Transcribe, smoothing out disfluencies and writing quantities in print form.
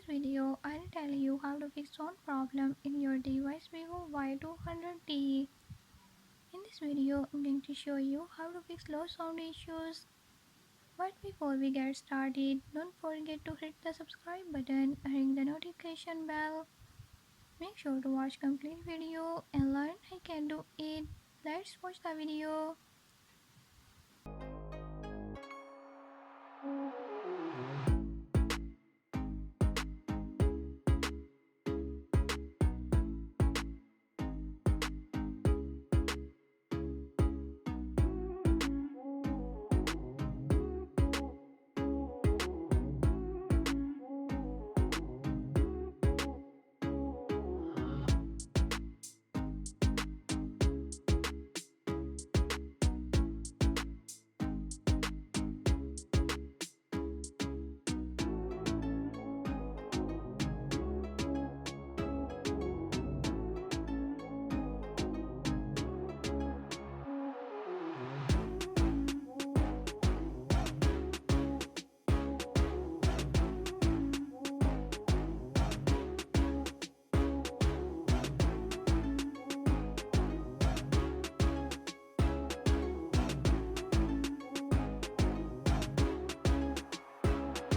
video, I'll tell you how to fix sound problem in your device Vivo Y200T. In this video, I'm going to show you how to fix low sound issues. But before we get started, don't forget to hit the subscribe button and ring the notification bell. Make sure to watch complete video and learn I can do it. Let's watch the video.